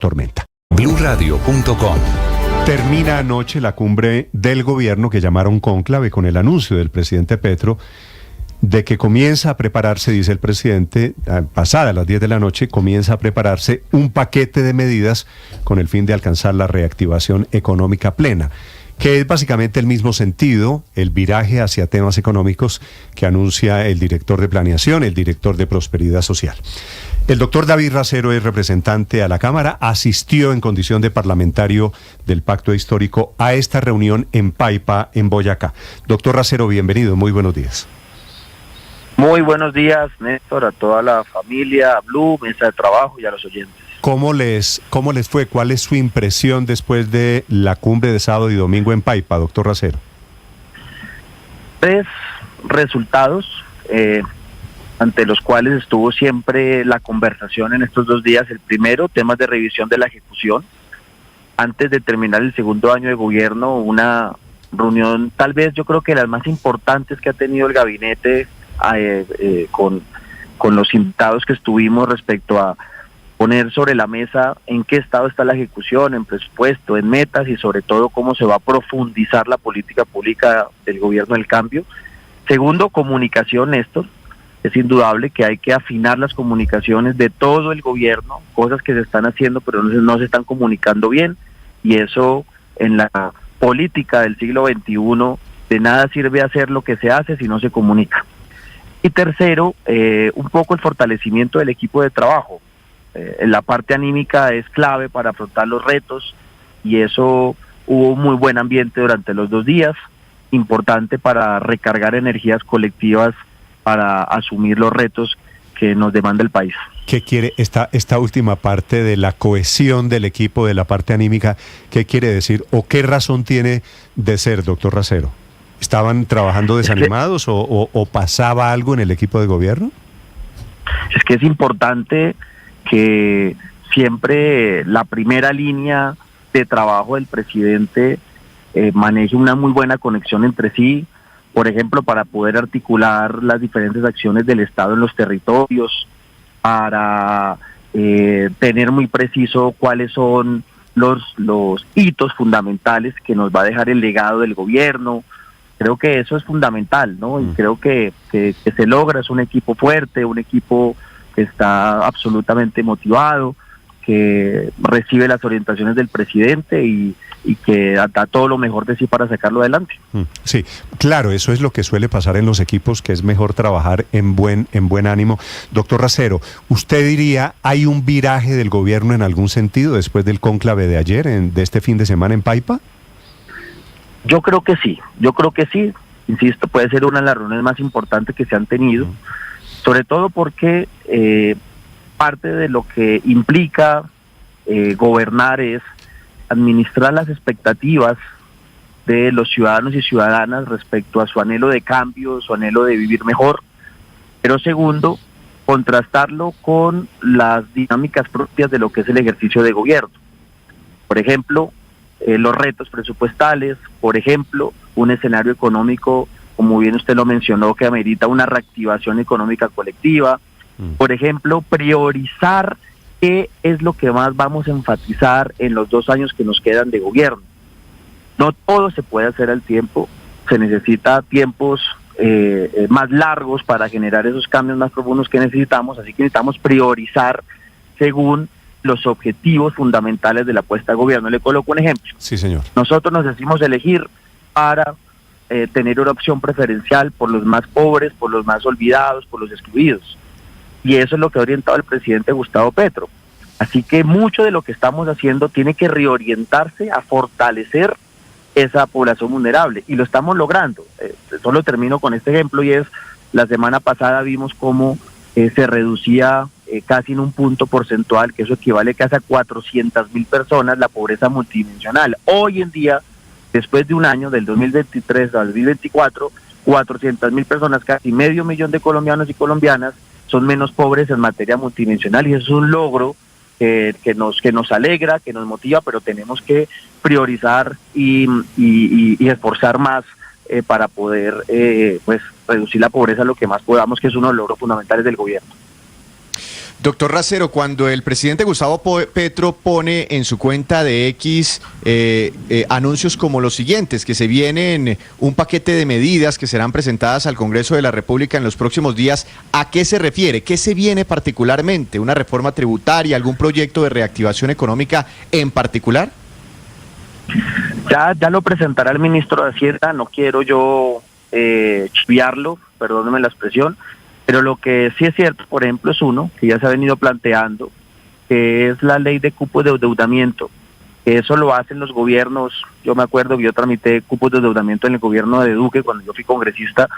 tormenta. BluRadio.com. Termina anoche la cumbre del gobierno que llamaron cónclave con el anuncio del presidente Petro de que comienza a prepararse, dice el presidente, pasada las 10 de la noche, comienza a prepararse un paquete de medidas con el fin de alcanzar la reactivación económica plena, que es básicamente el mismo sentido, el viraje hacia temas económicos que anuncia el director de planeación, el director de prosperidad social. El doctor David Racero es representante a la Cámara, asistió en condición de parlamentario del Pacto Histórico a esta reunión en Paipa, en Boyacá. Doctor Racero, bienvenido, muy buenos días. Muy buenos días, Néstor, a toda la familia, a Blue, mesa de trabajo y a los oyentes. ¿Cómo les fue? ¿Cuál es su impresión después de la cumbre de sábado y domingo en Paipa, doctor Racero? 3 resultados ante los cuales estuvo siempre la conversación en estos 2 días. El primero, temas de revisión de la ejecución. Antes de terminar el segundo año de gobierno, una reunión, tal vez yo creo que las más importantes que ha tenido el gabinete con los invitados que estuvimos respecto a poner sobre la mesa en qué estado está la ejecución, en presupuesto, en metas y sobre todo cómo se va a profundizar la política pública del gobierno del cambio. Segundo, comunicación, Néstor. Es indudable que hay que afinar las comunicaciones de todo el gobierno, cosas que se están haciendo pero no se están comunicando bien, y eso en la política del siglo XXI de nada sirve hacer lo que se hace si no se comunica. Y tercero, un poco el fortalecimiento del equipo de trabajo. La parte anímica es clave para afrontar los retos y eso hubo muy buen ambiente durante los 2 días, importante para recargar energías colectivas para asumir los retos que nos demanda el país. ¿Qué quiere esta última parte de la cohesión del equipo, de la parte anímica? ¿Qué quiere decir o qué razón tiene de ser, doctor Racero? ¿Estaban trabajando desanimados o pasaba algo en el equipo de gobierno? Es que es importante que siempre la primera línea de trabajo del presidente maneje una muy buena conexión entre sí, por ejemplo, para poder articular las diferentes acciones del Estado en los territorios, para tener muy preciso cuáles son los hitos fundamentales que nos va a dejar el legado del gobierno. Creo que eso es fundamental, ¿no? Y creo que se logra, es un equipo fuerte, un equipo que está absolutamente motivado, que recibe las orientaciones del presidente y que da todo lo mejor de sí para sacarlo adelante. Sí, claro, eso es lo que suele pasar en los equipos, que es mejor trabajar en buen ánimo. Doctor Racero, ¿usted diría hay un viraje del gobierno en algún sentido después del cónclave de ayer, de este fin de semana en Paipa? Yo creo que sí, insisto, puede ser una de las reuniones más importantes que se han tenido, sobre todo porque parte de lo que implica gobernar es administrar las expectativas de los ciudadanos y ciudadanas respecto a su anhelo de cambio, su anhelo de vivir mejor, pero segundo, contrastarlo con las dinámicas propias de lo que es el ejercicio de gobierno. Por ejemplo, los retos presupuestales, por ejemplo, un escenario económico, como bien usted lo mencionó, que amerita una reactivación económica colectiva, por ejemplo, priorizar qué es lo que más vamos a enfatizar en los 2 años que nos quedan de gobierno. No todo se puede hacer al tiempo, se necesita tiempos más largos para generar esos cambios más profundos que necesitamos, así que necesitamos priorizar según los objetivos fundamentales de la puesta de gobierno. Le coloco un ejemplo. Sí, señor. Nosotros nos decimos elegir para tener una opción preferencial por los más pobres, por los más olvidados, por los excluidos. Y eso es lo que ha orientado el presidente Gustavo Petro. Así que mucho de lo que estamos haciendo tiene que reorientarse a fortalecer esa población vulnerable, y lo estamos logrando. Solo termino con este ejemplo, y es, la semana pasada vimos cómo se reducía casi en un punto porcentual, que eso equivale casi a 400,000 personas, la pobreza multidimensional. Hoy en día, después de un año, del 2023 al 2024, 400,000 personas, casi 500,000 de colombianos y colombianas, son menos pobres en materia multidimensional, y eso es un logro que nos alegra, que nos motiva, pero tenemos que priorizar y esforzar más para poder pues reducir la pobreza lo que más podamos, que es uno de los logros fundamentales del gobierno. Doctor Racero, cuando el presidente Gustavo Petro pone en su cuenta de X anuncios como los siguientes, que se vienen un paquete de medidas que serán presentadas al Congreso de la República en los próximos días, ¿a qué se refiere? ¿Qué se viene particularmente? ¿Una reforma tributaria, algún proyecto de reactivación económica en particular? Ya lo presentará el ministro de Hacienda, no quiero yo chiviarlo, perdóneme la expresión, pero lo que sí es cierto, por ejemplo, es uno que ya se ha venido planteando, que es la ley de cupos de endeudamiento. Eso lo hacen los gobiernos. Yo me acuerdo que yo tramité cupos de endeudamiento en el gobierno de Duque cuando yo fui congresista,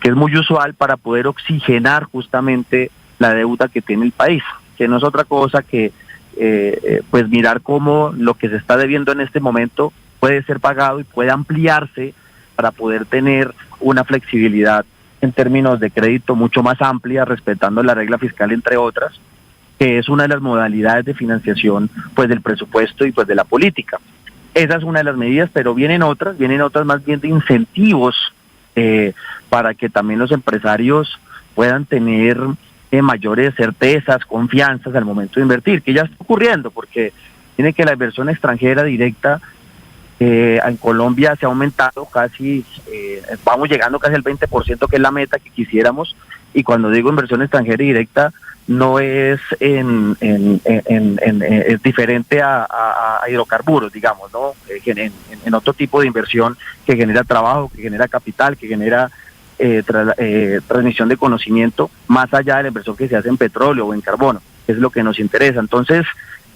que es muy usual para poder oxigenar justamente la deuda que tiene el país, que no es otra cosa que pues mirar cómo lo que se está debiendo en este momento puede ser pagado y puede ampliarse para poder tener una flexibilidad en términos de crédito mucho más amplia, respetando la regla fiscal, entre otras, que es una de las modalidades de financiación pues del presupuesto y pues de la política. Esa es una de las medidas, pero vienen otras más bien de incentivos para que también los empresarios puedan tener mayores certezas, confianzas al momento de invertir, que ya está ocurriendo, porque tiene que la inversión extranjera directa en Colombia se ha aumentado casi, vamos llegando casi al 20%, que es la meta que quisiéramos, y cuando digo inversión extranjera directa, no es es diferente a hidrocarburos, digamos, ¿no? En otro tipo de inversión que genera trabajo, que genera capital, que genera transmisión de conocimiento, más allá de la inversión que se hace en petróleo o en carbono, que es lo que nos interesa. Entonces,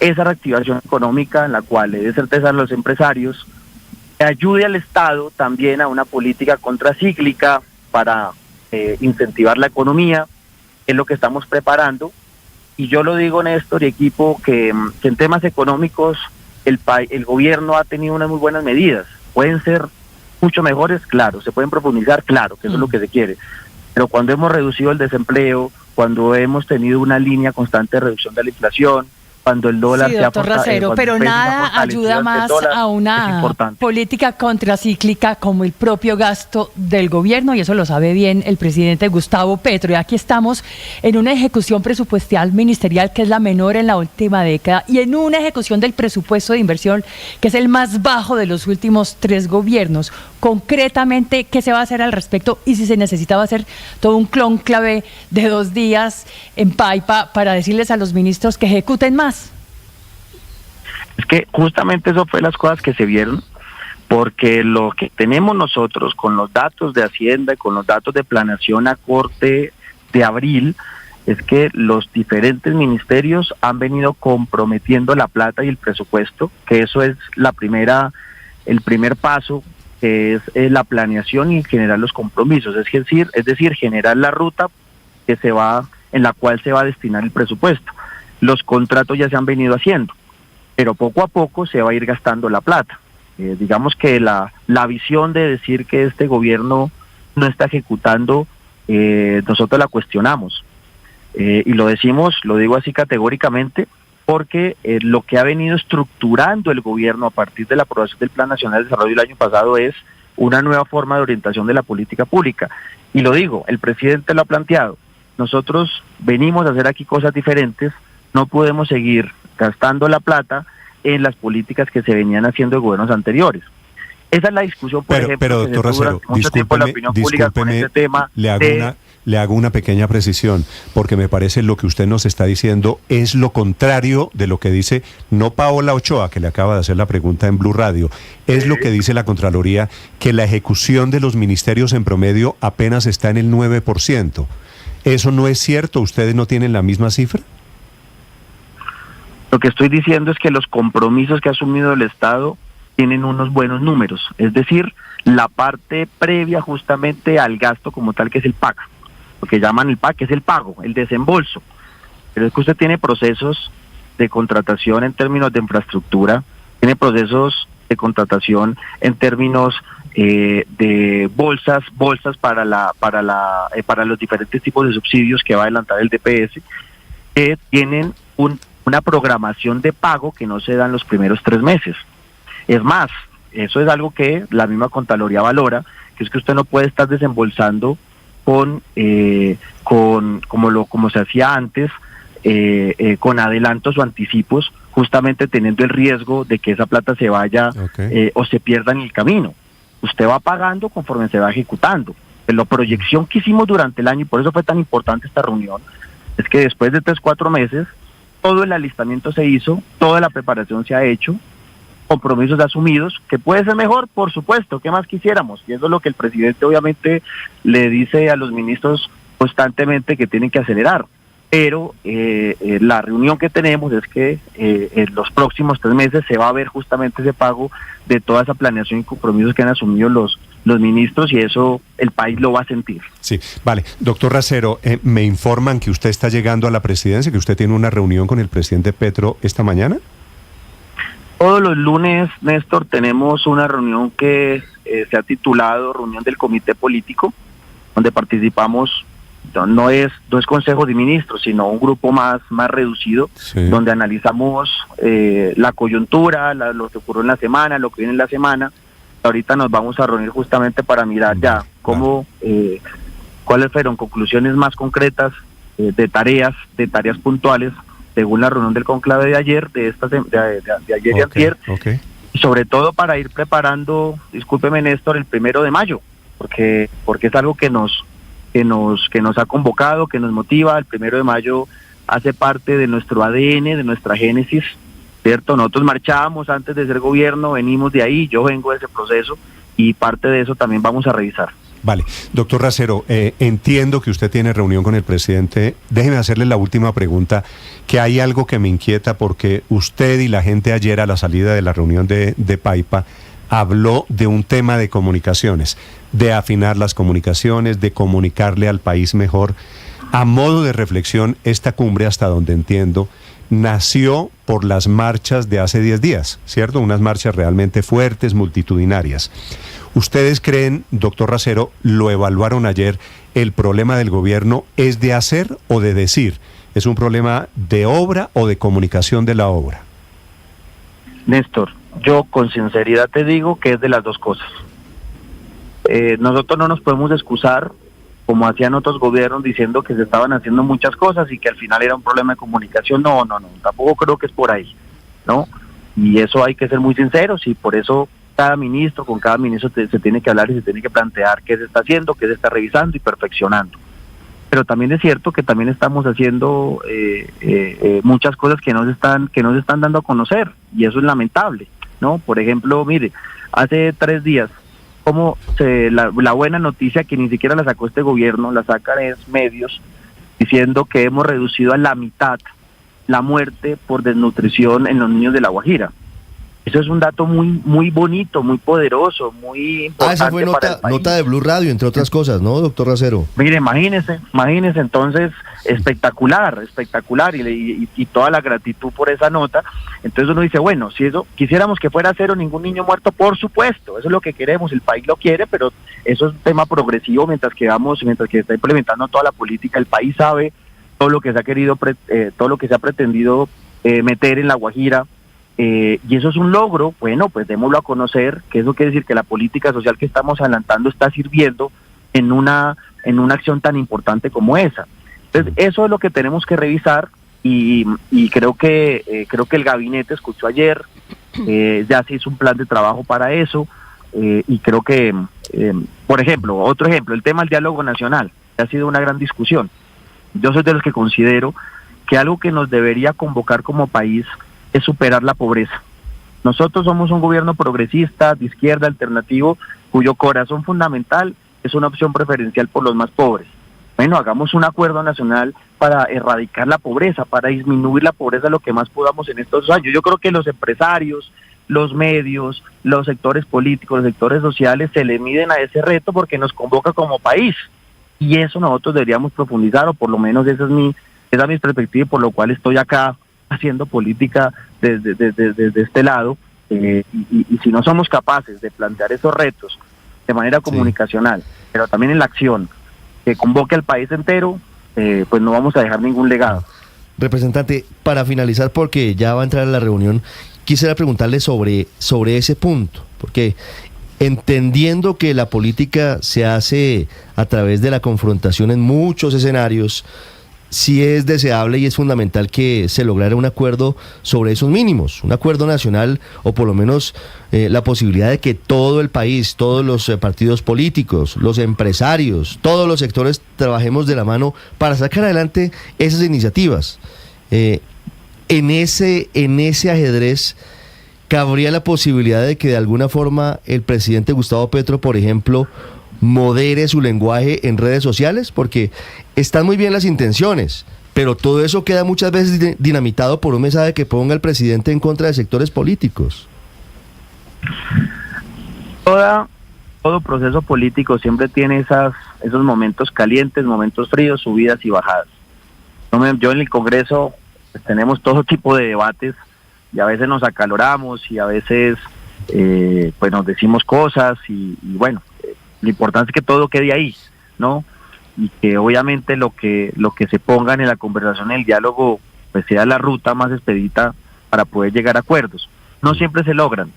esa reactivación económica en la cual le dé certeza a los empresarios, que ayude al Estado también a una política contracíclica para incentivar la economía, es lo que estamos preparando. Y yo lo digo, Néstor y equipo, que en temas económicos el gobierno ha tenido unas muy buenas medidas. Pueden ser mucho mejores, claro, se pueden profundizar, claro, que eso es lo que se quiere. Pero cuando hemos reducido el desempleo, cuando hemos tenido una línea constante de reducción de la inflación, cuando el dólar sí, se ha doctor Racero, pero nada ayuda más a una política contracíclica como el propio gasto del gobierno, y eso lo sabe bien el presidente Gustavo Petro. Y aquí estamos en una ejecución presupuestal ministerial que es la menor en la última década, y en una ejecución del presupuesto de inversión que es el más bajo de los últimos 3 gobiernos. Concretamente, ¿qué se va a hacer al respecto? Y si se necesitaba hacer todo un cónclave de 2 días en Paipa para decirles a los ministros que ejecuten más. Es que justamente eso fue las cosas que se vieron, porque lo que tenemos nosotros con los datos de Hacienda y con los datos de planeación a corte de abril, es que los diferentes ministerios han venido comprometiendo la plata y el presupuesto, que eso es el primer paso, que es la planeación y generar los compromisos, es decir, generar la ruta en la cual se va a destinar el presupuesto. Los contratos ya se han venido haciendo, pero poco a poco se va a ir gastando la plata. Digamos que la visión de decir que este gobierno no está ejecutando, nosotros la cuestionamos. Y lo digo así categóricamente, porque lo que ha venido estructurando el gobierno a partir de la aprobación del Plan Nacional de Desarrollo el año pasado es una nueva forma de orientación de la política pública. Y lo digo, el presidente lo ha planteado. Nosotros venimos a hacer aquí cosas diferentes, no podemos seguir gastando la plata en las políticas que se venían haciendo de gobiernos anteriores. Esa es la discusión, por ejemplo, pero doctor Racero, le hago una pequeña precisión, porque me parece lo que usted nos está diciendo es lo contrario de lo que dice, no Paola Ochoa, que le acaba de hacer la pregunta en Blue Radio, es lo que dice la Contraloría, que la ejecución de los ministerios en promedio apenas está en el 9%. ¿Eso no es cierto? ¿Ustedes no tienen la misma cifra? Lo que estoy diciendo es que los compromisos que ha asumido el Estado tienen unos buenos números, es decir, la parte previa justamente al gasto como tal, que es el PAC, lo que llaman el PAC, que es el pago, el desembolso. Pero es que usted tiene procesos de contratación en términos de infraestructura, tiene procesos de contratación en términos de bolsas para los diferentes tipos de subsidios que va a adelantar el DPS, que tienen una programación de pago que no se da en los primeros 3 meses. Es más, eso es algo que la misma Contraloría valora, que es que usted no puede estar desembolsando como se hacía antes, con adelantos o anticipos, justamente teniendo el riesgo de que esa plata se vaya o se pierda en el camino. Usted va pagando conforme se va ejecutando. La proyección que hicimos durante el año, y por eso fue tan importante esta reunión, es que después de 3-4 meses, todo el alistamiento se hizo, toda la preparación se ha hecho, compromisos asumidos, que puede ser mejor, por supuesto, ¿qué más quisiéramos? Y eso es lo que el presidente obviamente le dice a los ministros constantemente que tienen que acelerar. Pero la reunión que tenemos es que en los próximos 3 meses se va a ver justamente ese pago de toda esa planeación y compromisos que han asumido los ministros, y eso el país lo va a sentir. Sí, vale. Doctor Racero, me informan que usted está llegando a la presidencia, que usted tiene una reunión con el presidente Petro esta mañana. Todos los lunes, Néstor, tenemos una reunión que se ha titulado Reunión del Comité Político, donde participamos. No es Consejo de Ministros, sino un grupo más reducido, donde analizamos la coyuntura, lo que ocurrió en la semana, lo que viene en la semana. Ahorita nos vamos a reunir justamente para mirar ya cómo, cuáles fueron conclusiones más concretas de tareas puntuales, según la reunión del conclave de ayer, de ayer y antier, y sobre todo para ir preparando, discúlpeme Néstor, el 1 de mayo, porque es algo que nos ha convocado, que nos motiva. El 1 de mayo hace parte de nuestro ADN, de nuestra génesis, ¿cierto? Nosotros marchábamos antes de ser gobierno, venimos de ahí, yo vengo de ese proceso, y parte de eso también vamos a revisar. Vale. Doctor Racero, entiendo que usted tiene reunión con el presidente. Déjeme hacerle la última pregunta, que hay algo que me inquieta, porque usted y la gente ayer a la salida de la reunión de Paipa habló de un tema de comunicaciones, de afinar las comunicaciones, de comunicarle al país mejor. A modo de reflexión, esta cumbre, hasta donde entiendo, nació por las marchas de hace 10 días, ¿cierto? Unas marchas realmente fuertes, multitudinarias. ¿Ustedes creen, doctor Racero, lo evaluaron ayer, el problema del gobierno es de hacer o de decir? ¿Es un problema de obra o de comunicación de la obra? Néstor, yo con sinceridad te digo que es de las dos cosas. Nosotros no nos podemos excusar, como hacían otros gobiernos, diciendo que se estaban haciendo muchas cosas y que al final era un problema de comunicación. No, tampoco creo que es por ahí, ¿no? Y eso hay que ser muy sinceros, y por eso con cada ministro se tiene que hablar y se tiene que plantear qué se está haciendo, qué se está revisando y perfeccionando. Pero también es cierto que también estamos haciendo muchas cosas que no se están dando a conocer, y eso es lamentable, ¿no? Por ejemplo, mire, hace 3 días, la buena noticia, que ni siquiera la sacó este gobierno, la sacan es medios, diciendo que hemos reducido a la mitad la muerte por desnutrición en los niños de La Guajira. Eso es un dato muy bonito, muy poderoso, muy importante. Esa fue nota de Blue Radio, entre otras cosas, ¿no, doctor Racero? Mire, imagínese, entonces, espectacular, y toda la gratitud por esa nota. Entonces uno dice, bueno, si eso quisiéramos que fuera cero, ningún niño muerto, por supuesto, eso es lo que queremos, el país lo quiere, pero eso es un tema progresivo mientras que está implementando toda la política. El país sabe todo lo que se ha querido, todo lo que se ha pretendido meter en La Guajira. Y eso es un logro. Bueno, pues démoslo a conocer, que eso quiere decir que la política social que estamos adelantando está sirviendo en una acción tan importante como esa. Entonces, eso es lo que tenemos que revisar, y creo que el gabinete escuchó ayer, ya se hizo un plan de trabajo para eso, y creo que, por ejemplo, otro ejemplo, el tema del diálogo nacional, que ha sido una gran discusión. Yo soy de los que considero que algo que nos debería convocar como país es superar la pobreza. Nosotros somos un gobierno progresista, de izquierda, alternativo, cuyo corazón fundamental es una opción preferencial por los más pobres. Bueno, hagamos un acuerdo nacional para erradicar la pobreza, para disminuir la pobreza lo que más podamos en estos años. Yo creo que los empresarios, los medios, los sectores políticos, los sectores sociales se le miden a ese reto porque nos convoca como país. Y eso nosotros deberíamos profundizar, o por lo menos esa es mi perspectiva, y por lo cual estoy acá haciendo política desde este lado, y si no somos capaces de plantear esos retos de manera comunicacional, pero también en la acción, que convoque al país entero, pues no vamos a dejar ningún legado. Representante, para finalizar, porque ya va a entrar a la reunión, quisiera preguntarle sobre ese punto, porque entendiendo que la política se hace a través de la confrontación en muchos escenarios, sí es deseable y es fundamental que se lograra un acuerdo sobre esos mínimos, un acuerdo nacional, o por lo menos la posibilidad de que todo el país, todos los partidos políticos, los empresarios, todos los sectores trabajemos de la mano para sacar adelante esas iniciativas. En ese ajedrez, ¿cabría la posibilidad de que de alguna forma el presidente Gustavo Petro, por ejemplo, modere su lenguaje en redes sociales? Porque están muy bien las intenciones, pero todo eso queda muchas veces dinamitado por un mensaje que ponga el presidente en contra de sectores políticos. Todo proceso político siempre tiene esos momentos calientes, momentos fríos, subidas y bajadas. Yo en el Congreso pues, tenemos todo tipo de debates y a veces nos acaloramos y a veces pues nos decimos cosas y bueno, lo importante es que todo quede ahí, ¿no? Y que obviamente lo que se ponga en la conversación, en el diálogo, pues sea la ruta más expedita para poder llegar a acuerdos. No siempre se logran.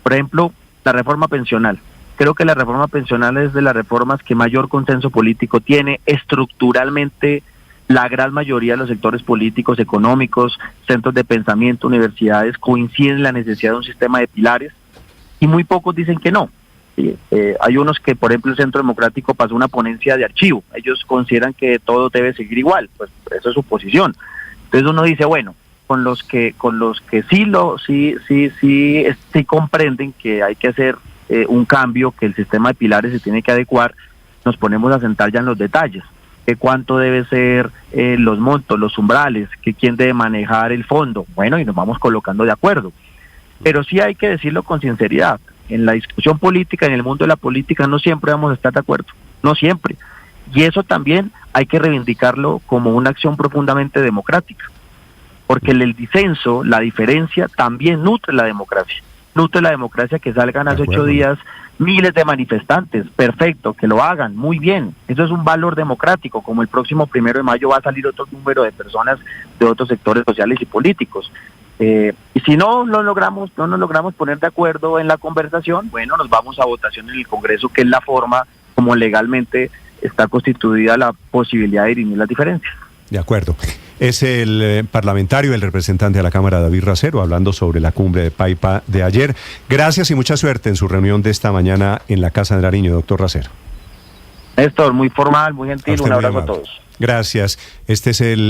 Por ejemplo, la reforma pensional. Creo que la reforma pensional es de las reformas que mayor consenso político tiene. Estructuralmente, la gran mayoría de los sectores políticos, económicos, centros de pensamiento, universidades, coinciden en la necesidad de un sistema de pilares y muy pocos dicen que no. Hay unos que, por ejemplo, el Centro Democrático pasó una ponencia de archivo. Ellos consideran que todo debe seguir igual, pues eso es su posición. Entonces uno dice, bueno, con los que sí comprenden que hay que hacer un cambio, que el sistema de pilares se tiene que adecuar, nos ponemos a sentar ya en los detalles. Que cuánto debe ser los montos, los umbrales, que quién debe manejar el fondo. Bueno, y nos vamos colocando de acuerdo. Pero sí hay que decirlo con sinceridad. En la discusión política, en el mundo de la política, no siempre vamos a estar de acuerdo, no siempre. Y eso también hay que reivindicarlo como una acción profundamente democrática, porque el disenso, la diferencia, también nutre la democracia. Nutre la democracia que salgan hace 8 días miles de manifestantes, perfecto, que lo hagan, muy bien. Eso es un valor democrático, como el próximo 1 de mayo va a salir otro número de personas de otros sectores sociales y políticos. Y si no nos logramos poner de acuerdo en la conversación, bueno, nos vamos a votación en el Congreso, que es la forma como legalmente está constituida la posibilidad de dirimir las diferencias. De acuerdo. Es el parlamentario, el representante de la Cámara, David Racero, hablando sobre la cumbre de Paipa de ayer. Gracias y mucha suerte en su reunión de esta mañana en la Casa de Nariño, doctor Racero. Néstor, muy formal, muy gentil, un abrazo a todos. Gracias. Este es el